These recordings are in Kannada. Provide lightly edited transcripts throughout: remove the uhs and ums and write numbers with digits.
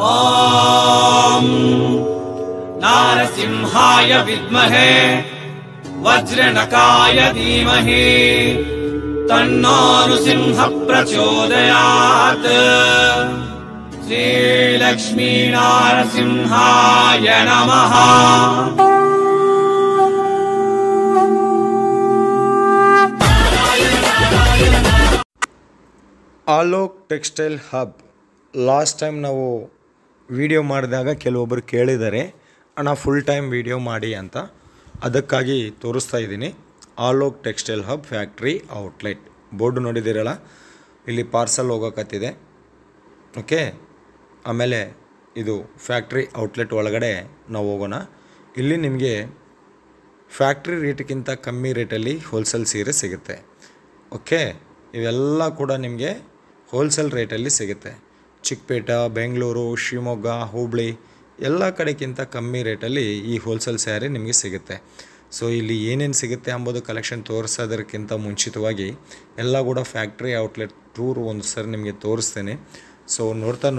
ॐ नारसिंहाय विद्महे वज्रनकाय धीमहि तन्नो नृसिंहः प्रचोदयात्। श्रीलक्ष्मी नारसिंहाय नमः। Alok textile hub last time ನಾವು ವಿಡಿಯೋ ಮಾಡಿದಾಗ ಕೆಲವೊಬ್ಬರು ಕೇಳಿದ್ದಾರೆ ಅಣ್ಣ ಫುಲ್ ಟೈಮ್ ವಿಡಿಯೋ ಮಾಡಿ ಅಂತ, ಅದಕ್ಕಾಗಿ ತೋರಿಸ್ತಾ ಇದ್ದೀನಿ. Alok textile hub factory outlet board ನೋಡಿದ್ದೀರಲ್ಲ, ಇಲ್ಲಿ ಪಾರ್ಸಲ್ ಹೋಗೋಕತ್ತಿದೆ. ಓಕೆ, ಆಮೇಲೆ ಇದು ಫ್ಯಾಕ್ಟ್ರಿ ಔಟ್ಲೆಟ್ ಒಳಗಡೆ ನಾವು ಹೋಗೋಣ. ಇಲ್ಲಿ ನಿಮಗೆ ಫ್ಯಾಕ್ಟ್ರಿ ರೇಟ್ಗಿಂತ ಕಮ್ಮಿ ರೇಟಲ್ಲಿ ಹೋಲ್ಸೇಲ್ ಸೀರೆ ಸಿಗುತ್ತೆ. ಓಕೆ, ಇವೆಲ್ಲ ಕೂಡ ನಿಮಗೆ ಹೋಲ್ಸೇಲ್ ರೇಟಲ್ಲಿ ಸಿಗುತ್ತೆ. ಚಿಕ್ಕಪೇಟೆ, ಬೆಂಗಳೂರು, ಶಿವಮೊಗ್ಗ, ಹುಬ್ಬಳ್ಳಿ ಎಲ್ಲ ಕಡೆಗಿಂತ ಕಮ್ಮಿ ರೇಟಲ್ಲಿ ಈ ಹೋಲ್ಸೇಲ್ ಸ್ಯಾರಿ ನಿಮಗೆ ಸಿಗುತ್ತೆ. ಸೊ ಇಲ್ಲಿ ಏನೇನು ಸಿಗುತ್ತೆ ಎಂಬುದು ಕಲೆಕ್ಷನ್ ತೋರಿಸೋದಕ್ಕಿಂತ ಮುಂಚಿತವಾಗಿ ಎಲ್ಲ ಕೂಡ ಫ್ಯಾಕ್ಟ್ರಿ ಔಟ್ಲೆಟ್ ಟೂರ್ ಒಂದು ಸರಿ ನಿಮಗೆ ತೋರಿಸ್ತೇನೆ. ಸೊ ನೋಡ್ತಾ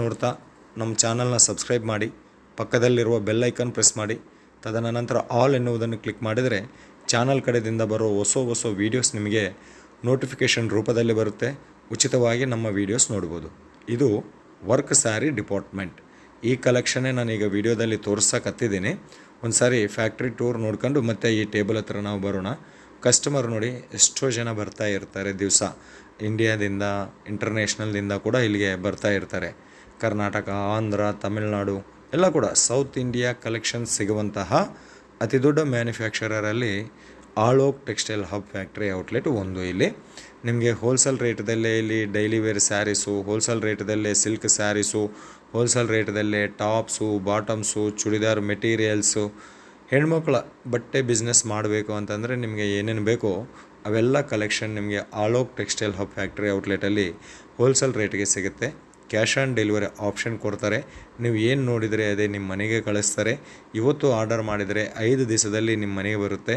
ನಮ್ಮ ಚಾನಲ್ನ ಸಬ್ಸ್ಕ್ರೈಬ್ ಮಾಡಿ, ಪಕ್ಕದಲ್ಲಿರುವ ಬೆಲ್ ಐಕನ್ ಪ್ರೆಸ್ ಮಾಡಿ, ತದನಂತರ ಆಲ್ ಎನ್ನುವುದನ್ನು ಕ್ಲಿಕ್ ಮಾಡಿದರೆ ಚಾನಲ್ ಕಡೆಯಿಂದ ಬರೋ ಹೊಸ ವೀಡಿಯೋಸ್ ನಿಮಗೆ ನೋಟಿಫಿಕೇಷನ್ ರೂಪದಲ್ಲಿ ಬರುತ್ತೆ. ಉಚಿತವಾಗಿ ನಮ್ಮ ವೀಡಿಯೋಸ್ ನೋಡ್ಬೋದು. ಇದು ವರ್ಕ್ ಸ್ಯಾರಿ ಡಿಪಾರ್ಟ್ಮೆಂಟ್. ಈ ಕಲೆಕ್ಷನ್ನೇ ನಾನೀಗ ವಿಡಿಯೋದಲ್ಲಿ ತೋರ್ಸಕತ್ತಿದ್ದೀನಿ. ಒಂದು ಸಾರಿ ಫ್ಯಾಕ್ಟ್ರಿ ಟೂರ್ ನೋಡ್ಕೊಂಡು ಮತ್ತೆ ಈ ಟೇಬಲ್ ಹತ್ರ ನಾವು ಬರೋಣ. ಕಸ್ಟಮರ್ ನೋಡಿ ಎಷ್ಟೋ ಜನ ಬರ್ತಾ ಇರ್ತಾರೆ ದಿವಸ. ಇಂಡಿಯಾದಿಂದ, ಇಂಟರ್ನ್ಯಾಷನಲ್ದಿಂದ ಕೂಡ ಇಲ್ಲಿಗೆ ಬರ್ತಾ ಇರ್ತಾರೆ. ಕರ್ನಾಟಕ, ಆಂಧ್ರ, ತಮಿಳುನಾಡು ಎಲ್ಲ ಕೂಡ ಸೌತ್ ಇಂಡಿಯಾ ಕಲೆಕ್ಷನ್ ಸಿಗುವಂತಹ ಅತಿ ದೊಡ್ಡ ಮ್ಯಾನುಫ್ಯಾಕ್ಚರರಲ್ಲಿ Alok textile hub factory outlet ಒಂದು. ಇಲ್ಲಿ ನಿಮಗೆ ಹೋಲ್ಸೇಲ್ ರೇಟ್ದಲ್ಲೇ ಇಲ್ಲಿ ಡೈಲಿ ವೇರ್ ಸ್ಯಾರೀಸು, ಹೋಲ್ಸೇಲ್ ರೇಟ್ದಲ್ಲೇ ಸಿಲ್ಕ್ ಸ್ಯಾರೀಸು, ಹೋಲ್ಸೇಲ್ ರೇಟ್ದಲ್ಲೇ ಟಾಪ್ಸು, ಬಾಟಮ್ಸು, ಚೂಡಿದಾರ್ ಮೆಟೀರಿಯಲ್ಸು, ಹೆಣ್ಮಕ್ಳ ಬಟ್ಟೆ ಬಿಸ್ನೆಸ್ ಮಾಡಬೇಕು ಅಂತಂದರೆ ನಿಮಗೆ ಏನೇನು ಬೇಕೋ ಅವೆಲ್ಲ ಕಲೆಕ್ಷನ್ ನಿಮಗೆ ಆಲೋಕ್ ಟೆಕ್ಸ್ಟೈಲ್ ಹಬ್ ಫ್ಯಾಕ್ಟ್ರಿ ಔಟ್ಲೆಟಲ್ಲಿ ಹೋಲ್ಸೇಲ್ ರೇಟ್ಗೆ ಸಿಗುತ್ತೆ. ಕ್ಯಾಶ್ ಆನ್ ಡೆಲಿವರಿ ಆಪ್ಷನ್ ಕೊಡ್ತಾರೆ. ನೀವು ಏನು ನೋಡಿದರೆ ಅದೇ ನಿಮ್ಮ ಮನೆಗೆ ಕಳಿಸ್ತಾರೆ. ಇವತ್ತು ಆರ್ಡರ್ ಮಾಡಿದರೆ 5 ದಿವಸದಲ್ಲಿ ನಿಮ್ಮ ಮನೆಗೆ ಬರುತ್ತೆ.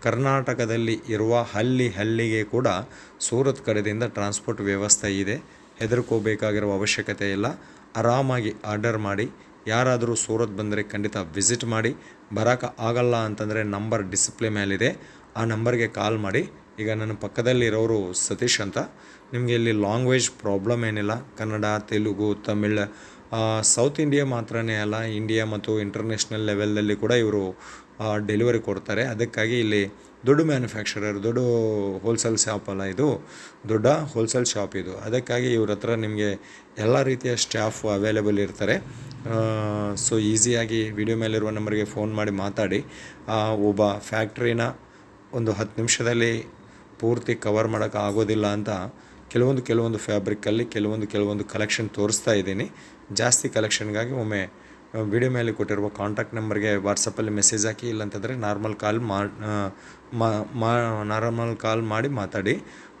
ಕರ್ನಾಟಕದಲ್ಲಿ ಇರುವ ಹಳ್ಳಿಗೆ ಕೂಡ ಸೂರತ್ ಕಡೆಯಿಂದ ಟ್ರಾನ್ಸ್ಪೋರ್ಟ್ ವ್ಯವಸ್ಥೆ ಇದೆ. ಹೆದರ್ಕೋಬೇಕಾಗಿರುವ ಅವಶ್ಯಕತೆ ಇಲ್ಲ. ಆರಾಮಾಗಿ ಆರ್ಡರ್ ಮಾಡಿ. ಯಾರಾದರೂ ಸೂರತ್ ಬಂದರೆ ಖಂಡಿತ ವಿಸಿಟ್ ಮಾಡಿ. ಬರೋಕ್ಕೆ ಆಗಲ್ಲ ಅಂತಂದರೆ ನಂಬರ್ ಡಿಸ್ಪ್ಲೇ ಮೇಲಿದೆ, ಆ ನಂಬರ್ಗೆ ಕಾಲ್ ಮಾಡಿ. ಈಗ ನನ್ನ ಪಕ್ಕದಲ್ಲಿರೋರು ಸತೀಶ್ ಅಂತ. ನಿಮಗೆ ಇಲ್ಲಿ ಲ್ಯಾಂಗ್ವೇಜ್ ಪ್ರಾಬ್ಲಮ್ ಏನಿಲ್ಲ. ಕನ್ನಡ, ತೆಲುಗು, ತಮಿಳ್, ಸೌತ್ ಇಂಡಿಯಾ ಮಾತ್ರನೇ ಅಲ್ಲ, ಇಂಡಿಯಾ ಮತ್ತು ಇಂಟರ್ನ್ಯಾಷನಲ್ ಲೆವೆಲ್ದಲ್ಲಿ ಕೂಡ ಇವರು ಡೆಲಿವರಿ ಕೊಡ್ತಾರೆ. ಅದಕ್ಕಾಗಿ ಇಲ್ಲಿ ದೊಡ್ಡ ಮ್ಯಾನುಫ್ಯಾಕ್ಚರರ್, ದೊಡ್ಡ ಹೋಲ್ಸೇಲ್ ಶಾಪ್ ಅಲ್ಲ, ಇದು ದೊಡ್ಡ ಹೋಲ್ಸೇಲ್ ಶಾಪ್ ಇದು. ಅದಕ್ಕಾಗಿ ಇವ್ರ ಹತ್ರ ನಿಮಗೆ ಎಲ್ಲ ರೀತಿಯ ಸ್ಟಾಫ್ ಅವೈಲೇಬಲ್ ಇರ್ತಾರೆ. ಸೊ ಈಸಿಯಾಗಿ ವಿಡಿಯೋ ಮೇಲಿರುವ ನಂಬರ್ಗೆ ಫೋನ್ ಮಾಡಿ ಮಾತಾಡಿ. ಒಬ್ಬ ಫ್ಯಾಕ್ಟ್ರಿನ ಒಂದು 10 ನಿಮಿಷದಲ್ಲಿ ಪೂರ್ತಿ ಕವರ್ ಮಾಡೋಕ್ಕೆ ಆಗೋದಿಲ್ಲ ಅಂತ ಕೆಲವೊಂದು ಫ್ಯಾಬ್ರಿಕ್ಕಲ್ಲಿ ಕೆಲವೊಂದು ಕಲೆಕ್ಷನ್ ತೋರಿಸ್ತಾ ಇದ್ದೀನಿ. ಜಾಸ್ತಿ ಕಲೆಕ್ಷನ್ಗಾಗಿ ಒಮ್ಮೆ ವಿಡಿಯೋ ಮೇಲೆ ಕೊಟ್ಟಿರುವ ಕಾಂಟ್ಯಾಕ್ಟ್ ನಂಬರ್ಗೆ ವಾಟ್ಸಪ್ಪಲ್ಲಿ ಮೆಸೇಜ್ ಹಾಕಿ, ಇಲ್ಲಾಂತಂದರೆ ನಾರ್ಮಲ್ ಕಾಲ್ ಮಾಡಿ ಮಾತಾಡಿ.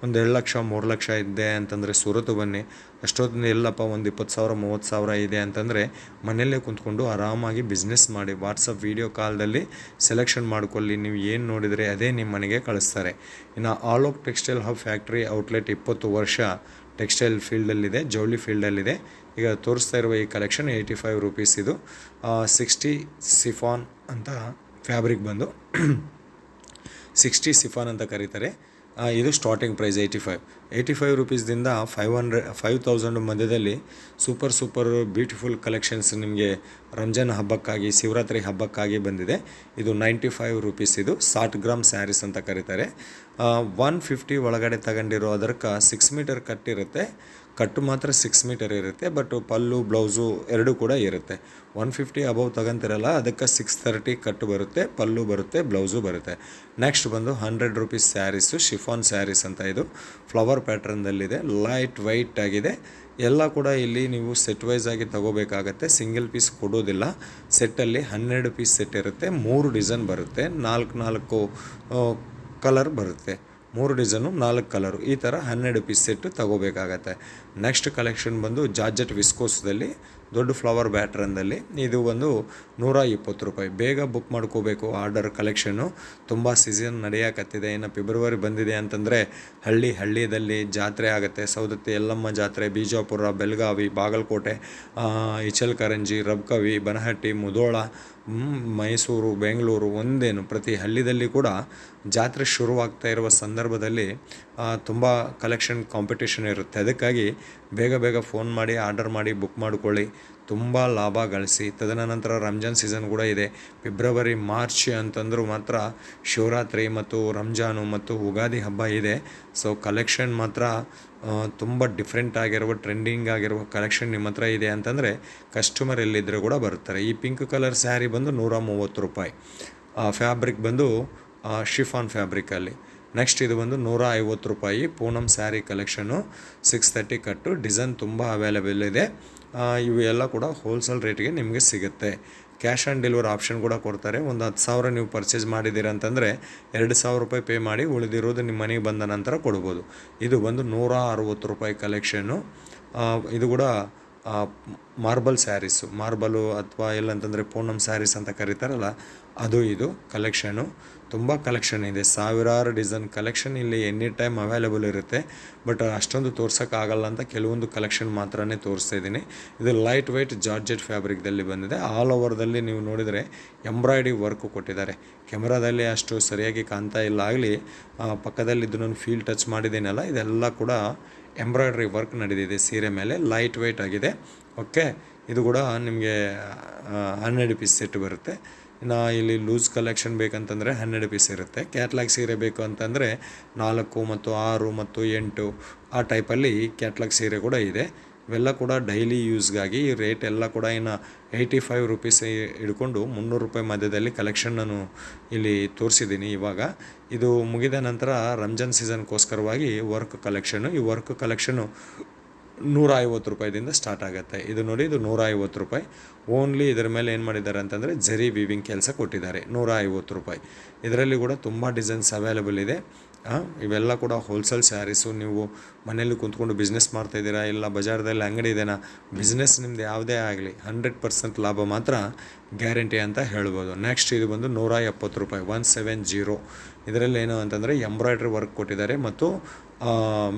ಒಂದು 2 ಲಕ್ಷ 3 ಲಕ್ಷ ಇದೆ ಅಂತಂದರೆ ಸೂರತ್ತು ಬನ್ನಿ. ಅಷ್ಟೊಂದು ಎಲ್ಲಪ್ಪ ಒಂದು 20,000 30,000 ಇದೆ ಅಂತಂದರೆ ಮನೆಯಲ್ಲೇ ಕುಂತ್ಕೊಂಡು ಆರಾಮಾಗಿ ಬಿಸ್ನೆಸ್ ಮಾಡಿ. ವಾಟ್ಸಪ್ ವೀಡಿಯೋ ಕಾಲ್ದಲ್ಲಿ ಸೆಲೆಕ್ಷನ್ ಮಾಡ್ಕೊಳ್ಳಿ. ನೀವು ಏನು ನೋಡಿದರೆ ಅದೇ ನಿಮ್ಮ ಮನೆಗೆ ಕಳಿಸ್ತಾರೆ. ಇನ್ನು Alok textile hub factory outlet 20 ವರ್ಷ ಟೆಕ್ಸ್ಟೈಲ್ ಫೀಲ್ಡಲ್ಲಿದೆ, ಜವಳಿ ಫೀಲ್ಡಲ್ಲಿದೆ. ಈಗ ತೋರಿಸ್ತಾ ಇರುವ ಈ ಕಲೆಕ್ಷನ್ 85 ರೂಪೀಸ್. ಇದು 60 ಸಿಫಾನ್ ಅಂತ ಫ್ಯಾಬ್ರಿಕ್ ಬಂದು 60 ಸಿಫಾನ್ ಅಂತ ಕರೀತಾರೆ. ಇದು ಸ್ಟಾರ್ಟಿಂಗ್ ಪ್ರೈಸ್ 85 ರೂಪೀಸ್ದಿಂದ 5,000 ಮಧ್ಯದಲ್ಲಿ ಸೂಪರ್ ಬ್ಯೂಟಿಫುಲ್ ಕಲೆಕ್ಷನ್ಸ್ ನಿಮಗೆ ರಂಜಾನ್ ಹಬ್ಬಕ್ಕಾಗಿ, ಶಿವರಾತ್ರಿ ಹಬ್ಬಕ್ಕಾಗಿ ಬಂದಿದೆ. ಇದು 95 ರೂಪೀಸ್. ಇದು 60 ಗ್ರಾಮ್ ಸ್ಯಾರೀಸ್ ಅಂತ ಕರೀತಾರೆ. 150 ಒಳಗಡೆ ತಗೊಂಡಿರೋ ಅದಕ್ಕೆ 6 ಮೀಟರ್ ಕಟ್ ಇರುತ್ತೆ. ಕಟ್ಟು ಮಾತ್ರ 6 ಮೀಟರ್ ಇರುತ್ತೆ, ಬಟ್ ಪಲ್ಲು ಬ್ಲೌಸು ಎರಡೂ ಕೂಡ ಇರುತ್ತೆ. 150 ಅಬೌವ್ ತಗೊಂತಿರಲ್ಲ, ಅದಕ್ಕೆ 630 ಕಟ್ಟು ಬರುತ್ತೆ, ಪಲ್ಲು ಬರುತ್ತೆ, ಬ್ಲೌಸು ಬರುತ್ತೆ. ನೆಕ್ಸ್ಟ್ ಬಂದು 100 ರೂಪೀಸ್ ಸ್ಯಾರೀಸು, ಶಿಫಾನ್ ಸ್ಯಾರೀಸ್ ಅಂತ. ಇದು ಫ್ಲವರ್ ಪ್ಯಾಟ್ರನ್ದಲ್ಲಿದೆ, ಲೈಟ್ ವೈಟ್ ಆಗಿದೆ. ಎಲ್ಲ ಕೂಡ ಇಲ್ಲಿ ನೀವು ಸೆಟ್ ವೈಸ್ ಆಗಿ ತಗೋಬೇಕಾಗತ್ತೆ. ಸಿಂಗಲ್ ಪೀಸ್ ಕೊಡೋದಿಲ್ಲ. ಸೆಟ್ಟಲ್ಲಿ 12 ಪೀಸ್ ಸೆಟ್ ಇರುತ್ತೆ. 3 ಡಿಸೈನ್ ಬರುತ್ತೆ, 4 ಕಲರ್ ಬರುತ್ತೆ. 3 ಡಿಸೈನು 4 ಕಲರು, ಈ ಥರ 12 ಪೀಸ್ ಸೆಟ್ಟು ತಗೋಬೇಕಾಗತ್ತೆ. ನೆಕ್ಸ್ಟ್ ಕಲೆಕ್ಷನ್ ಬಂದು ಜಾರ್ಜೆಟ್ ವಿಸ್ಕೋಸ್ದಲ್ಲಿ ದೊಡ್ಡ ಫ್ಲವರ್ ಬ್ಯಾಟ್ರನ್ದಲ್ಲಿ, ಇದು ಒಂದು 120 ರೂಪಾಯಿ. ಬೇಗ ಬುಕ್ ಮಾಡ್ಕೋಬೇಕು ಆರ್ಡರ್. ಕಲೆಕ್ಷನ್ನು ತುಂಬ ಸೀಸನ್ ನಡೆಯಕತ್ತಿದೆ. ಇನ್ನು ಫೆಬ್ರವರಿ ಬಂದಿದೆ ಅಂತಂದರೆ ಹಳ್ಳಿಯಲ್ಲಿ ಜಾತ್ರೆ ಆಗುತ್ತೆ. ಸೌದತ್ತಿ ಯಲ್ಲಮ್ಮ ಜಾತ್ರೆ, ಬಿಜಾಪುರ, ಬೆಳಗಾವಿ, ಬಾಗಲಕೋಟೆ, ಇಚಲಕರಂಜಿ, ರಬಕವಿ, ಬನಹಟ್ಟಿ, ಮುಧೋಳ, ಮೈಸೂರು, ಬೆಂಗಳೂರು, ಒಂದೇನು ಪ್ರತಿ ಹಳ್ಳಿಯಲ್ಲಿ ಕೂಡ ಜಾತ್ರೆ ಶುರುವಾಗ್ತಾ ಇರುವ ಸಂದರ್ಭದಲ್ಲಿ ತುಂಬ ಕಲೆಕ್ಷನ್ ಕಾಂಪಿಟೇಷನ್ ಇರುತ್ತೆ. ಅದಕ್ಕಾಗಿ ಬೇಗ ಫೋನ್ ಮಾಡಿ ಆರ್ಡರ್ ಮಾಡಿ ಬುಕ್ ಮಾಡಿಕೊಳ್ಳಿ, ತುಂಬ ಲಾಭ ಗಳಿಸಿ. ತದನಂತರ ರಂಜಾನ್ ಸೀಸನ್ ಕೂಡ ಇದೆ. ಫೆಬ್ರವರಿ ಮಾರ್ಚ್ ಅಂತಂದರೂ ಮಾತ್ರ ಶಿವರಾತ್ರಿ ಮತ್ತು ರಂಜಾನು ಮತ್ತು ಯುಗಾದಿ ಹಬ್ಬ ಇದೆ. ಸೊ ಕಲೆಕ್ಷನ್ ಮಾತ್ರ ತುಂಬ ಡಿಫ್ರೆಂಟ್ ಆಗಿರುವ, ಟ್ರೆಂಡಿಂಗ್ ಆಗಿರುವ ಕಲೆಕ್ಷನ್ ನಿಮ್ಮ ಹತ್ರ ಇದೆ ಅಂತಂದರೆ ಕಸ್ಟಮರ್ ಎಲ್ಲಿದ್ದರೂ ಕೂಡ ಬರ್ತಾರೆ. ಈ ಪಿಂಕ್ ಕಲರ್ ಸ್ಯಾರಿ ಬಂದು 130 ರೂಪಾಯಿ. ಫ್ಯಾಬ್ರಿಕ್ ಬಂದು ಶಿಫಾನ್ ಫ್ಯಾಬ್ರಿಕಲ್ಲಿ. ನೆಕ್ಸ್ಟ್ ಇದು ಬಂದು 150 ರೂಪಾಯಿ ಪೂನಮ್ ಸ್ಯಾರಿ ಕಲೆಕ್ಷನು, 630 ಕಟ್ಟು. ಡಿಸೈನ್ ತುಂಬ ಅವೈಲೇಬಲ್ ಇದೆ. ಇವು ಎಲ್ಲ ಕೂಡ ಹೋಲ್ಸೇಲ್ ರೇಟ್ಗೆ ನಿಮಗೆ ಸಿಗುತ್ತೆ. ಕ್ಯಾಶ್ ಆನ್ ಡೆಲಿವರಿ ಆಪ್ಷನ್ ಕೂಡ ಕೊಡ್ತಾರೆ. ಒಂದು 10,000 ನೀವು ಪರ್ಚೇಸ್ ಮಾಡಿದ್ದೀರ ಅಂತಂದರೆ 2,000 ರೂಪಾಯಿ ಪೇ ಮಾಡಿ ಉಳಿದಿರೋದು ನಿಮ್ಮ ಮನೆಗೆ ಬಂದ ನಂತರ ಕೊಡ್ಬೋದು. ಇದು ಬಂದು 160 ರೂಪಾಯಿ ಕಲೆಕ್ಷನ್ನು. ಇದು ಕೂಡ ಮಾರ್ಬಲ್ ಸ್ಯಾರೀಸು, ಮಾರ್ಬಲು ಅಥವಾ ಎಲ್ಲಂತಂದರೆ ಪೂನಮ್ ಸ್ಯಾರೀಸ್ ಅಂತ ಕರೀತಾರಲ್ಲ, ಅದು ಇದು ಕಲೆಕ್ಷನು. ತುಂಬ ಕಲೆಕ್ಷನ್ ಇದೆ, ಸಾವಿರಾರು ಡಿಸೈನ್ ಕಲೆಕ್ಷನ್ ಇಲ್ಲಿ ಎನಿ ಟೈಮ್ ಅವೈಲೇಬಲ್ ಇರುತ್ತೆ. ಬಟ್ ಅಷ್ಟೊಂದು ತೋರ್ಸೋಕ್ಕಾಗಲ್ಲ ಅಂತ ಕೆಲವೊಂದು ಕಲೆಕ್ಷನ್ ಮಾತ್ರನೇ ತೋರಿಸ್ತಾ ಇದ್ದೀನಿ. ಇದು ಲೈಟ್ ವೆಯ್ಟ್ ಜಾರ್ಜೆಟ್ ಫ್ಯಾಬ್ರಿಕ್ದಲ್ಲಿ ಬಂದಿದೆ. ಆಲ್ ಓವರ್ದಲ್ಲಿ ನೀವು ನೋಡಿದರೆ ಎಂಬ್ರಾಯ್ಡ್ರಿ ವರ್ಕು ಕೊಟ್ಟಿದ್ದಾರೆ. ಕೆಮ್ರಾದಲ್ಲಿ ಅಷ್ಟು ಸರಿಯಾಗಿ ಕಾಣ್ತಾ ಇಲ್ಲ, ಆಗಲಿ ಪಕ್ಕದಲ್ಲಿದ್ದು ನಾನು ಫೀಲ್ ಟಚ್ ಮಾಡಿದ್ದೀನಲ್ಲ, ಇದೆಲ್ಲ ಕೂಡ ಎಂಬ್ರಾಯ್ಡ್ರಿ ವರ್ಕ್ ನಡೆದಿದೆ ಸೀರೆ ಮೇಲೆ. ಲೈಟ್ ವೆಯ್ಟ್ ಆಗಿದೆ. ಓಕೆ, ಇದು ಕೂಡ ನಿಮಗೆ 12 ಪೀಸ್ ಸೆಟ್ ಬರುತ್ತೆ. ಇನ್ನು ಇಲ್ಲಿ ಲೂಸ್ ಕಲೆಕ್ಷನ್ ಬೇಕಂತಂದರೆ 12 ಪೀಸ್ ಇರುತ್ತೆ. ಕ್ಯಾಟ್ಲಾಗ್ ಸೀರೆ ಬೇಕು ಅಂತಂದರೆ 4 ಮತ್ತು 6 ಮತ್ತು 8 ಆ ಟೈಪಲ್ಲಿ ಕ್ಯಾಟ್ಲಾಗ್ ಸೀರೆ ಕೂಡ ಇದೆ. ಇವೆಲ್ಲ ಕೂಡ ಡೈಲಿ ಯೂಸ್ಗಾಗಿ. ಈ ರೇಟ್ ಎಲ್ಲ ಕೂಡ ಇನ್ನು 85 ರೂಪೀಸ್ ಹಿಡ್ಕೊಂಡು 300 ರೂಪಾಯಿ ಮಧ್ಯದಲ್ಲಿ ಕಲೆಕ್ಷನ್ ನಾನು ಇಲ್ಲಿ ತೋರಿಸಿದ್ದೀನಿ. ಇವಾಗ ಇದು ಮುಗಿದ ನಂತರ ರಂಜಾನ್ ಸೀಸನ್ಗೋಸ್ಕರವಾಗಿ ವರ್ಕ್ ಕಲೆಕ್ಷನು. ಈ ವರ್ಕ್ ಕಲೆಕ್ಷನು 150 ರೂಪಾಯಿದಿಂದ ಸ್ಟಾರ್ಟ್ ಆಗುತ್ತೆ. ಇದು ನೋಡಿ, ಇದು 150 ರೂಪಾಯಿ ಓನ್ಲಿ. ಇದರ ಮೇಲೆ ಏನು ಮಾಡಿದ್ದಾರೆ ಅಂತಂದರೆ ಜರಿ ವೀವಿಂಗ್ ಕೆಲಸ ಕೊಟ್ಟಿದ್ದಾರೆ. 150 ರೂಪಾಯಿ. ಇದರಲ್ಲಿ ಕೂಡ ತುಂಬ ಡಿಸೈನ್ಸ್ ಅವೈಲೇಬಲ್ ಇದೆ. ಇವೆಲ್ಲ ಕೂಡ ಹೋಲ್ಸೇಲ್ ಸ್ಯಾರೀಸು. ನೀವು ಮನೇಲಿ ಕುಂತ್ಕೊಂಡು ಬಿಸ್ನೆಸ್ ಮಾಡ್ತಾಯಿದ್ದೀರಾ, ಇಲ್ಲ ಬಜಾರ್ದಲ್ಲಿ ಅಂಗಡಿ ಇದೆನಾ, ಬಿಸ್ನೆಸ್ ನಿಮ್ಮದು ಯಾವುದೇ ಆಗಲಿ 100% ಲಾಭ ಮಾತ್ರ ಗ್ಯಾರಂಟಿ ಅಂತ ಹೇಳ್ಬೋದು. ನೆಕ್ಸ್ಟ್ ಇದು ಬಂದು 170 ರೂಪಾಯಿ, 170. ಇದರಲ್ಲಿ ಏನು ಅಂತಂದರೆ ಎಂಬ್ರಾಯ್ಡ್ರಿ ವರ್ಕ್ ಕೊಟ್ಟಿದ್ದಾರೆ ಮತ್ತು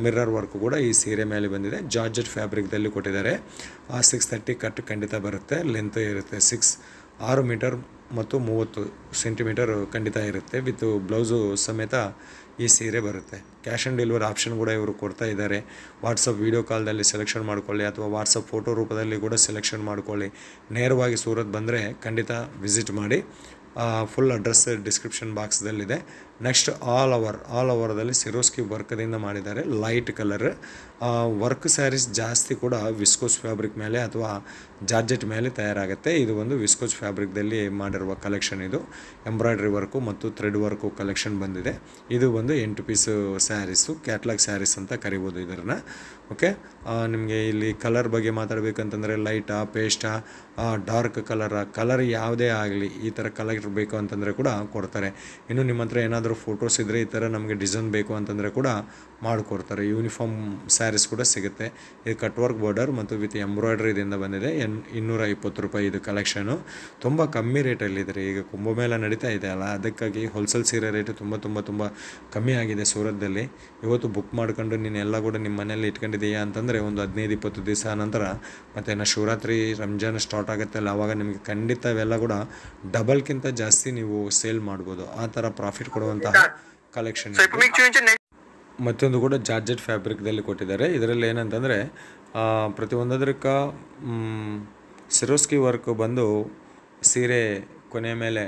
ಮಿರರ್ ವರ್ಕ್ ಕೂಡ ಈ ಸೀರೆ ಮೇಲೆ ಬಂದಿದೆ. ಜಾರ್ಜೆಟ್ ಫ್ಯಾಬ್ರಿಕ್ದಲ್ಲಿ ಕೊಟ್ಟಿದ್ದಾರೆ. 630 ಕಟ್ ಖಂಡಿತ ಬರುತ್ತೆ. ಲೆಂತ್ ಇರುತ್ತೆ 6 ಮೀಟರ್ ಮತ್ತು 30 ಸೆಂಟಿಮೀಟರ್ ಖಂಡಿತ ಇರುತ್ತೆ. ವಿತ್ ಬ್ಲೌಸು ಸಮೇತ ಈ ಸೀರೆ ಬರುತ್ತೆ. ಕ್ಯಾಶ್ ಆನ್ ಡೆಲಿವರಿ ಆಪ್ಷನ್ ಕೂಡ ಇವರು ಕೊಡ್ತಾ ಇದ್ದಾರೆ. ವಾಟ್ಸಪ್ ವೀಡಿಯೋ ಕಾಲ್ದಲ್ಲಿ ಸೆಲೆಕ್ಷನ್ ಮಾಡ್ಕೊಳ್ಳಿ, ಅಥವಾ ವಾಟ್ಸಪ್ ಫೋಟೋ ರೂಪದಲ್ಲಿ ಕೂಡ ಸೆಲೆಕ್ಷನ್ ಮಾಡ್ಕೊಳ್ಳಿ. ನೇರವಾಗಿ ಸೂರತ್ ಬಂದರೆ ಖಂಡಿತ ವಿಸಿಟ್ ಮಾಡಿ. ಫುಲ್ ಅಡ್ರೆಸ್ ಡಿಸ್ಕ್ರಿಪ್ಷನ್ ಬಾಕ್ಸ್ದಲ್ಲಿದೆ. ನೆಕ್ಸ್ಟ್ ಆಲ್ ಓವರ್ದಲ್ಲಿ ಸಿರೋಸ್ಕಿ ವರ್ಕ್ದಿಂದ ಮಾಡಿದ್ದಾರೆ. ಲೈಟ್ ಕಲರ್ ವರ್ಕ್ ಸ್ಯಾರೀಸ್ ಜಾಸ್ತಿ ಕೂಡ ವಿಸ್ಕೋಸ್ ಫ್ಯಾಬ್ರಿಕ್ ಮೇಲೆ ಅಥವಾ ಜಾರ್ಜೆಟ್ ಮೇಲೆ ತಯಾರಾಗುತ್ತೆ. ಇದು ಒಂದು ವಿಸ್ಕೋಸ್ ಫ್ಯಾಬ್ರಿಕ್ದಲ್ಲಿ ಮಾಡಿರುವ ಕಲೆಕ್ಷನ್. ಇದು ಎಂಬ್ರಾಯ್ಡ್ರಿ ವರ್ಕು ಮತ್ತು ಥ್ರೆಡ್ ವರ್ಕು ಕಲೆಕ್ಷನ್ ಬಂದಿದೆ. ಇದು ಒಂದು 8 ಪೀಸು ಸ್ಯಾರೀಸು, ಕ್ಯಾಟ್ಲಾಗ್ ಸ್ಯಾರೀಸ್ ಅಂತ ಕರಿಬೋದು ಇದನ್ನು. ಓಕೆ, ನಿಮಗೆ ಇಲ್ಲಿ ಕಲರ್ ಬಗ್ಗೆ ಮಾತಾಡಬೇಕಂತಂದರೆ ಲೈಟಾ, ಪೇಸ್ಟಾ, ಡಾರ್ಕ್ ಕಲರ್ ಯಾವುದೇ ಆಗಲಿ ಈ ಥರ ಕಲರ್ ಬೇಕು ಅಂತಂದರೆ ಕೂಡ ಕೊಡ್ತಾರೆ. ಇನ್ನು ನಿಮ್ಮ ಹತ್ರ ಏನಾದರೂ ಫೋಟೋಸ್ ಇದ್ದರೆ ಈ ಥರ ನಮಗೆ ಡಿಸೈನ್ ಬೇಕು ಅಂತಂದರೆ ಕೂಡ ಮಾಡಿಕೊಡ್ತಾರೆ. ಯೂನಿಫಾರ್ಮ್ ಸ್ಯಾರೀಸ್ ಕೂಡ ಸಿಗುತ್ತೆ. ಇದು ಕಟ್ ವರ್ಕ್ ಬಾರ್ಡರ್ ಮತ್ತು ವಿತ್ ಎಂಬ್ರಾಯ್ಡ್ರಿದಿಂದ ಬಂದಿದೆ. 220 ರೂಪಾಯಿ ಇದು ಕಲೆಕ್ಷನು. ತುಂಬ ಕಮ್ಮಿ ರೇಟಲ್ಲಿದೆ. ಈಗ ಕುಂಭಮೇಳ ನಡೀತಾ ಇದೆ ಅಲ್ಲ, ಅದಕ್ಕಾಗಿ ಹೋಲ್ಸೇಲ್ ಸೀರೆ ರೇಟು ತುಂಬ ಕಮ್ಮಿ ಆಗಿದೆ ಸೂರತ್ದಲ್ಲಿ. ಇವತ್ತು ಬುಕ್ ಮಾಡ್ಕೊಂಡು ನೀನು ಎಲ್ಲ ಕೂಡ ನಿಮ್ಮ ಮನೇಲಿ ಇಟ್ಕೊಂಡಿದ್ದೀಯಾ ಅಂತಂದರೆ ಒಂದು 15-20 ದಿವಸ ನಂತರ ಮತ್ತು ಶಿವರಾತ್ರಿ ರಂಜಾನ್ ಸ್ಟಾರ್ಟ್ ಆಗುತ್ತಲ್ಲ, ಆವಾಗ ನಿಮಗೆ ಖಂಡಿತ ಇವೆಲ್ಲ ಕೂಡ ಡಬಲ್ಗಿಂತ ಜಾಸ್ತಿ ನೀವು ಸೇಲ್ ಮಾಡ್ಬೋದು. ಆ ಥರ ಪ್ರಾಫಿಟ್ ಕೊಡುವಂತಹ ಕಲೆಕ್ಷನ್. ಮತ್ತೊಂದು ಕೂಡ ಜಾರ್ಜೆಟ್ ಫ್ಯಾಬ್ರಿಕ್ದಲ್ಲಿ ಕೊಟ್ಟಿದ್ದಾರೆ. ಇದರಲ್ಲಿ ಏನಂತಂದರೆ ಪ್ರತಿಯೊಂದರಕ್ಕ ಸಿರೋಸ್ಕಿ ವರ್ಕ್ ಬಂದು ಸೀರೆ ಕೊನೆಯ ಮೇಲೆ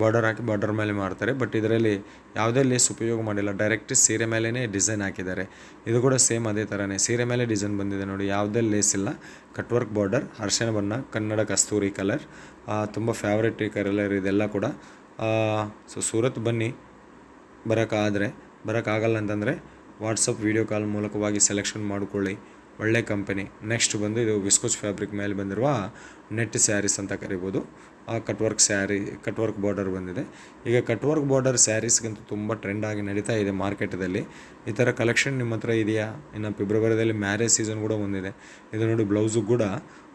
ಬಾರ್ಡರ್ ಹಾಕಿ ಬಾರ್ಡರ್ ಮೇಲೆ ಮಾಡ್ತಾರೆ. ಬಟ್ ಇದರಲ್ಲಿ ಯಾವುದೇ ಲೇಸ್ ಉಪಯೋಗ ಮಾಡಿಲ್ಲ, ಡೈರೆಕ್ಟ್ ಸೀರೆ ಮೇಲೇ ಡಿಸೈನ್ ಹಾಕಿದ್ದಾರೆ. ಇದು ಕೂಡ ಸೇಮ್ ಅದೇ ಥರನೇ ಸೀರೆ ಮೇಲೆ ಡಿಸೈನ್ ಬಂದಿದೆ ನೋಡಿ, ಯಾವುದೇ ಲೇಸ್ ಇಲ್ಲ. ಕಟ್ ವರ್ಕ್ ಬಾರ್ಡರ್, ಅರಿಶಿಣ ಬಣ್ಣ, ಕನ್ನಡ ಕಸ್ತೂರಿ ಕಲರ್, ತುಂಬ ಫೇವ್ರೇಟ್ ಕಲರ್ ಇದೆಲ್ಲ ಕೂಡ. ಸೊ ಸೂರತ್ ಬನ್ನಿ, ಬರೋಕ್ಕಾಗಲ್ಲ ಅಂತಂದರೆ ವಾಟ್ಸಪ್ ವೀಡಿಯೋ ಕಾಲ್ ಮೂಲಕವಾಗಿ ಸೆಲೆಕ್ಷನ್ ಮಾಡಿಕೊಳ್ಳಿ. ಒಳ್ಳೆ ಕಂಪನಿ. ನೆಕ್ಸ್ಟ್ ಬಂದು ಇದು ವಿಸ್ಕೋಸ್ ಫ್ಯಾಬ್ರಿಕ್ ಮೇಲೆ ಬಂದಿರುವ ನೆಟ್ ಸ್ಯಾರೀಸ್ ಅಂತ ಕರಿಬೋದು. Cut work sari, cut work border ಬಂದಿದೆ. ಈಗ ಕಟ್ ವರ್ಕ್ ಬಾರ್ಡರ್ ಸ್ಯಾರೀಸ್ಗಂತೂ ತುಂಬ ಟ್ರೆಂಡ್ ಆಗಿ ನಡೀತಾ ಇದೆ ಮಾರ್ಕೆಟಲ್ಲಿ. ಈ ಥರ ಕಲೆಕ್ಷನ್ ನಿಮ್ಮ ಹತ್ರ ಇದೆಯಾ? ಇನ್ನು ಫೆಬ್ರವರಿಯಲ್ಲಿ ಮ್ಯಾರೇಜ್ ಸೀಸನ್ ಕೂಡ ಬಂದಿದೆ. ಇದು ನೋಡಿ, ಬ್ಲೌಸು ಕೂಡ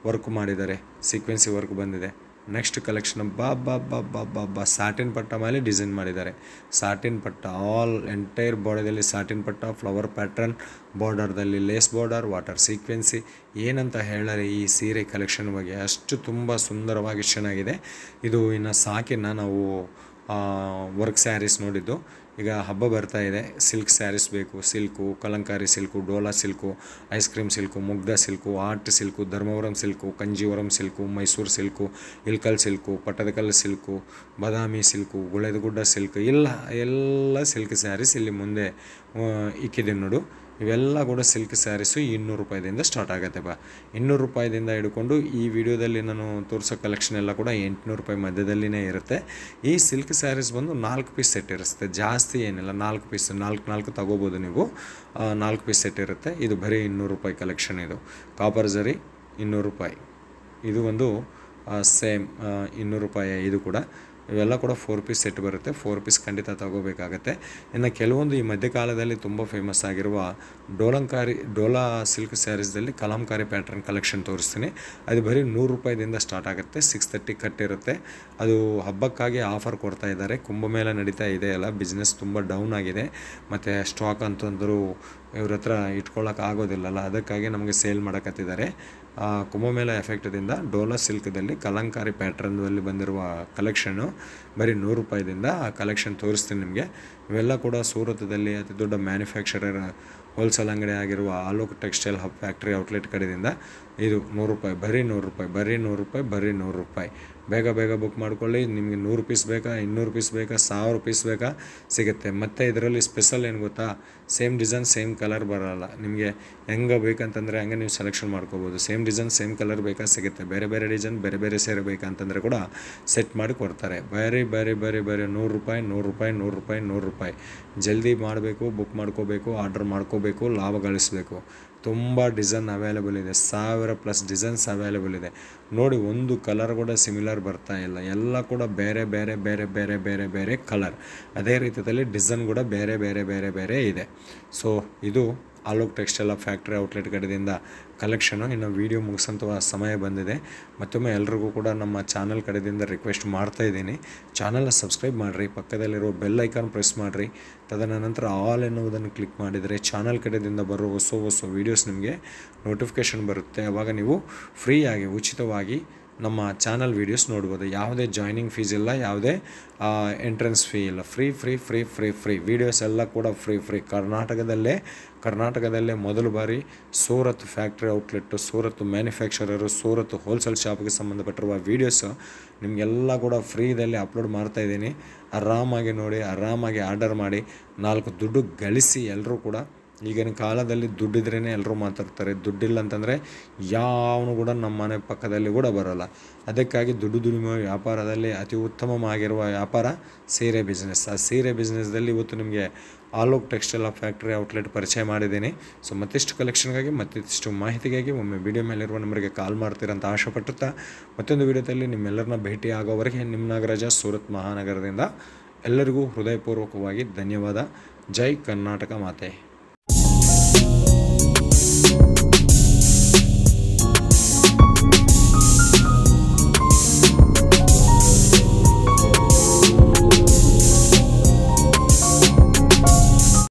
ವರ್ಕ್ ಮಾಡಿದ್ದಾರೆ, ಸೀಕ್ವೆನ್ಸಿ ವರ್ಕ್ ಬಂದಿದೆ. ನೆಕ್ಸ್ಟ್ ಕಲೆಕ್ಷನ್ ಬಾ ಸಾಟಿನ್ ಪಟ್ಟ ಮೇಲೆ ಡಿಸೈನ್ ಮಾಡಿದ್ದಾರೆ. ಸಾಟಿನ್ ಪಟ್ಟ ಆಲ್ ಎಂಟೈರ್ ಬಾಡಿಯಲ್ಲಿ ಸಾಟಿನ್ ಪಟ್ಟ, ಫ್ಲವರ್ ಪ್ಯಾಟ್ರನ್, ಬಾರ್ಡರ್ದಲ್ಲಿ ಲೇಸ್ ಬಾರ್ಡರ್, ವಾಟರ್ ಸೀಕ್ವೆನ್ಸಿ. ಏನಂತ ಹೇಳರೆ ಈ ಸೀರೆ ಕಲೆಕ್ಷನ್ ಬಗ್ಗೆ, ಅಷ್ಟು ತುಂಬ ಸುಂದರವಾಗಿ ಚೆನ್ನಾಗಿದೆ. ಇದು ಇನ್ನು ಸಾಕಿನ ನಾವು ವರ್ಕ್ ಸ್ಯಾರೀಸ್ ನೋಡಿದ್ದು. ಈಗ ಹಬ್ಬ ಬರ್ತಾ ಇದೆ, ಸಿಲ್ಕ್ ಸ್ಯಾರೀಸ್ ಬೇಕು. Silk, Kalamkari silk, Dola silk, ice cream silk, Mugdha silk, art silk, Dharmavaram silk, Kanjeevaram silk, Mysuru silk, Ilkal silk, Pattadakal silk, Badami silk, Guledagudda silk, ಎಲ್ಲ ಸಿಲ್ಕ್ ಸ್ಯಾರೀಸ್ ಇಲ್ಲಿ ಮುಂದೆ ಇಕ್ಕಿದ್ದೀನಿ ನೋಡು. ಇವೆಲ್ಲ ಕೂಡ ಸಿಲ್ಕ್ ಸ್ಯಾರೀಸು 200 ರೂಪಾಯಿದಿಂದ ಸ್ಟಾರ್ಟ್ ಆಗುತ್ತೆ. 200 ರೂಪಾಯಿದಿಂದ ಹಿಡ್ಕೊಂಡು ಈ ವಿಡಿಯೋದಲ್ಲಿ ನಾನು ತೋರಿಸೋ ಕಲೆಕ್ಷನ್ ಎಲ್ಲ ಕೂಡ 800 ರೂಪಾಯಿ ಮಧ್ಯದಲ್ಲಿನೇ ಇರುತ್ತೆ. ಈ ಸಿಲ್ಕ್ ಸ್ಯಾರೀಸ್ ಬಂದು 4 ಪೀಸ್ ಸೆಟ್ ಇರುತ್ತೆ, ಜಾಸ್ತಿ ಏನಿಲ್ಲ. 4 ಪೀಸ್, 4 ತಗೋಬೋದು ನೀವು. 4 ಪೀಸ್ ಸೆಟ್ ಇರುತ್ತೆ. ಇದು ಬರೀ 200 ರೂಪಾಯಿ ಕಲೆಕ್ಷನ್. ಇದು ಕಾಪರ್ ಜರಿ 200 ರೂಪಾಯಿ. ಇದು ಒಂದು ಸೇಮ್ 200 ರೂಪಾಯಿ. ಇದು ಕೂಡ ಇವೆಲ್ಲ ಕೂಡ 4 ಪೀಸ್ ಸೆಟ್ ಬರುತ್ತೆ. 4 ಪೀಸ್ ಖಂಡಿತ ತಗೋಬೇಕಾಗತ್ತೆ. ಇನ್ನು ಕೆಲವೊಂದು ಈ ಮಧ್ಯಕಾಲದಲ್ಲಿ ತುಂಬ ಫೇಮಸ್ ಆಗಿರುವ Dhola silk ಸ್ಯಾರೀಸ್ದಲ್ಲಿ kalamkari pattern collection ತೋರಿಸ್ತೀನಿ. ಅದು ಬರೀ 100 ರೂಪಾಯಿದಿಂದ ಸ್ಟಾರ್ಟ್ ಆಗುತ್ತೆ. 630 ಕಟ್ ಇರುತ್ತೆ. ಅದು ಹಬ್ಬಕ್ಕಾಗಿ ಆಫರ್ ಕೊಡ್ತಾ ಇದ್ದಾರೆ. ಕುಂಭಮೇಳ ನಡೀತಾ ಇದೆ ಅಲ್ಲ, ಬಿಸ್ನೆಸ್ ತುಂಬ ಡೌನ್ ಆಗಿದೆ. ಮತ್ತು ಸ್ಟಾಕ್ ಅಂತಂದರೂ ಇವ್ರ ಹತ್ರ ಇಟ್ಕೊಳ್ಳೋಕೆ ಆಗೋದಿಲ್ಲಲ್ಲ, ಅದಕ್ಕಾಗಿ ನಮಗೆ ಸೇಲ್ ಮಾಡೋಕತ್ತಿದ್ದಾರೆ. ಕುಂಭಮೇಳ ಎಫೆಕ್ಟದಿಂದ ಡೋಲಾ ಸಿಲ್ಕ್ದಲ್ಲಿ ಕಲಂಕಾರಿ ಪ್ಯಾಟ್ರನ್ನಲ್ಲಿ ಬಂದಿರುವ ಕಲೆಕ್ಷನ್ನು ಬರೀ 100 ರೂಪಾಯಿದಿಂದ ಆ ಕಲೆಕ್ಷನ್ ತೋರಿಸ್ತೀನಿ ನಿಮಗೆ. ಇವೆಲ್ಲ ಕೂಡ ಸೂರತದಲ್ಲಿ ಅತಿ ದೊಡ್ಡ ಮ್ಯಾನುಫ್ಯಾಕ್ಚರರ್ ಹೋಲ್ಸೇಲ್ ಅಂಗಡಿ ಆಗಿರುವ Alok textile hub factory outlet ಕಡೆಯಿಂದ ಇದು 100 ರೂಪಾಯಿ, ಬರೀ 100 ರೂಪಾಯಿ, ಬರೀ 100 ರೂಪಾಯಿ, ಬರೀ 100 ರೂಪಾಯಿ. ಬೇಗ ಬುಕ್ ಮಾಡ್ಕೊಳ್ಳಿ. ನಿಮಗೆ 100 ಪೀಸ್ ಬೇಕಾ, 200 ಪೀಸ್ ಬೇಕಾ, 1000 ಪೀಸ್ ಬೇಕಾ, ಸಿಗುತ್ತೆ. ಮತ್ತು ಇದರಲ್ಲಿ ಸ್ಪೆಷಲ್ ಏನು ಗೊತ್ತಾ, ಸೇಮ್ ಡಿಸೈನ್ ಸೇಮ್ ಕಲರ್ ಬರೋಲ್ಲ. ನಿಮಗೆ ಹೆಂಗೆ ಬೇಕಂತಂದರೆ ಹಂಗೆ ನೀವು ಸೆಲೆಕ್ಷನ್ ಮಾಡ್ಕೋಬೋದು. ಸೇಮ್ ಡಿಸೈನ್ ಸೇಮ್ ಕಲರ್ ಬೇಕಾ, ಸಿಗುತ್ತೆ. ಬೇರೆ ಡಿಸೈನ್ ಬೇರೆ ಸೇರೆ ಬೇಕಂತಂದರೆ ಕೂಡ ಸೆಟ್ ಮಾಡಿ ಕೊಡ್ತಾರೆ. ಬರೀ 100 ರೂಪಾಯಿ, 100 ರೂಪಾಯಿ, 100 ರೂಪಾಯಿ, 100 ರೂಪಾಯಿ. ಜಲ್ದಿ ಮಾಡಬೇಕು, ಬುಕ್ ಮಾಡ್ಕೋಬೇಕು, ಆರ್ಡರ್ ಮಾಡ್ಕೋಬೇಕು, ಲಾಭ ಗಳಿಸಬೇಕು. ತುಂಬ ಡಿಸೈನ್ ಅವೈಲೇಬಲ್ ಇದೆ. 1000+ ಡಿಸೈನ್ಸ್ ಅವೈಲೇಬಲ್ ಇದೆ. ನೋಡಿ, ಒಂದು ಕಲರ್ ಕೂಡ ಸಿಮಿಲರ್ ಬರ್ತಾ ಇಲ್ಲ. ಎಲ್ಲ ಕೂಡ ಬೇರೆ ಕಲರ್. ಅದೇ ರೀತಿಯಲ್ಲಿ ಡಿಸೈನ್ ಕೂಡ ಬೇರೆ ಇದೆ. ಸೊ ಇದು ಆಲೋಕ್ ಟೆಕ್ಸ್ಟೈಲ್ ಫ್ಯಾಕ್ಟ್ರಿ ಔಟ್ಲೆಟ್ ಕಡೆಯಿಂದ ಕಲೆಕ್ಷನು. ಇನ್ನು ವೀಡಿಯೋ ಮುಗಿಸೋಂಥ ಸಮಯ ಬಂದಿದೆ. ಮತ್ತೊಮ್ಮೆ ಎಲ್ರಿಗೂ ಕೂಡ ನಮ್ಮ ಚಾನಲ್ ಕಡೆಯಿಂದ ರಿಕ್ವೆಸ್ಟ್ ಮಾಡ್ತಾ ಇದ್ದೀನಿ, ಚಾನಲ್ನ ಸಬ್ಸ್ಕ್ರೈಬ್ ಮಾಡಿರಿ, ಪಕ್ಕದಲ್ಲಿರೋ ಬೆಲ್ ಐಕಾನ್ ಪ್ರೆಸ್ ಮಾಡಿರಿ. ತದನಂತರ ಆಲ್ ಎನ್ನುವುದನ್ನು ಕ್ಲಿಕ್ ಮಾಡಿದರೆ ಚಾನಲ್ ಕಡೆಯಿಂದ ಬರೋ ಹೊಸ ವೀಡಿಯೋಸ್ ನಿಮಗೆ ನೋಟಿಫಿಕೇಷನ್ ಬರುತ್ತೆ. ಆವಾಗ ನೀವು ಫ್ರೀಯಾಗಿ ಉಚಿತವಾಗಿ ನಮ್ಮ ಚಾನಲ್ ವೀಡಿಯೋಸ್ ನೋಡ್ಬೋದು. ಯಾವುದೇ ಜಾಯ್ನಿಂಗ್ ಫೀಸ್ ಇಲ್ಲ, ಯಾವುದೇ ಎಂಟ್ರೆನ್ಸ್ ಫೀ ಇಲ್ಲ. ಫ್ರೀ ವೀಡಿಯೋಸ್ ಎಲ್ಲ ಕೂಡ ಫ್ರೀ. ಕರ್ನಾಟಕದಲ್ಲೇ ಮೊದಲು ಬಾರಿ ಸೂರತ್ ಫ್ಯಾಕ್ಟ್ರಿ ಔಟ್ಲೆಟ್ಟು, ಸೂರತ್ ಮ್ಯಾನುಫ್ಯಾಕ್ಚರರು, ಸೂರತ್ ಹೋಲ್ಸೇಲ್ ಶಾಪ್ಗೆ ಸಂಬಂಧಪಟ್ಟಿರುವ ವೀಡಿಯೋಸು ನಿಮಗೆಲ್ಲ ಕೂಡ ಫ್ರೀದಲ್ಲಿ ಅಪ್ಲೋಡ್ ಮಾಡ್ತಾಯಿದ್ದೀನಿ. ಆರಾಮಾಗಿ ನೋಡಿ, ಆರಾಮಾಗಿ ಆರ್ಡರ್ ಮಾಡಿ, 4 ದುಡ್ಡು ಗಳಿಸಿ. ಎಲ್ಲರೂ ಕೂಡ ಈಗಿನ ಕಾಲದಲ್ಲಿ ದುಡ್ಡಿದ್ರೇ ಎಲ್ಲರೂ ಮಾತಾಡ್ತಾರೆ. ದುಡ್ಡಿಲ್ಲ ಅಂತಂದರೆ ಯಾವನು ಕೂಡ ನಮ್ಮ ಮನೆ ಪಕ್ಕದಲ್ಲಿ ಕೂಡ ಬರೋಲ್ಲ. ಅದಕ್ಕಾಗಿ ದುಡಿಮೆ ವ್ಯಾಪಾರದಲ್ಲಿ ಅತಿ ಉತ್ತಮವಾಗಿರುವ ವ್ಯಾಪಾರ ಸೀರೆ ಬಿಸ್ನೆಸ್. ಆ ಸೀರೆ ಬಿಸ್ನೆಸ್ದಲ್ಲಿ ಇವತ್ತು ನಿಮಗೆ ಆಲೋಕ್ ಟೆಕ್ಸ್ಟೈಲ್ ಫ್ಯಾಕ್ಟ್ರಿ ಔಟ್ಲೆಟ್ ಪರಿಚಯ ಮಾಡಿದ್ದೀನಿ. ಸೊ ಮತ್ತಿಷ್ಟು ಕಲೆಕ್ಷನ್ಗಾಗಿ, ಮತ್ತಿಷ್ಟು ಮಾಹಿತಿಗಾಗಿ ಒಮ್ಮೆ ವಿಡಿಯೋ ಮೇಲಿರುವ ನಂಬರ್ಗೆ ಕಾಲ್ ಮಾಡ್ತೀರಂತ ಆಶೆಪಟ್ಟುತ್ತಾ, ಮತ್ತೊಂದು ವಿಡಿಯೋದಲ್ಲಿ ನಿಮ್ಮೆಲ್ಲರನ್ನ ಭೇಟಿ ಆಗೋವರೆಗೆ ನಿಮ್ಮ ನಾಗರಾಜ, ಸೂರತ್ ಮಹಾನಗರದಿಂದ ಎಲ್ಲರಿಗೂ ಹೃದಯಪೂರ್ವಕವಾಗಿ ಧನ್ಯವಾದ. ಜೈ ಕರ್ನಾಟಕ ಮಾತೆ.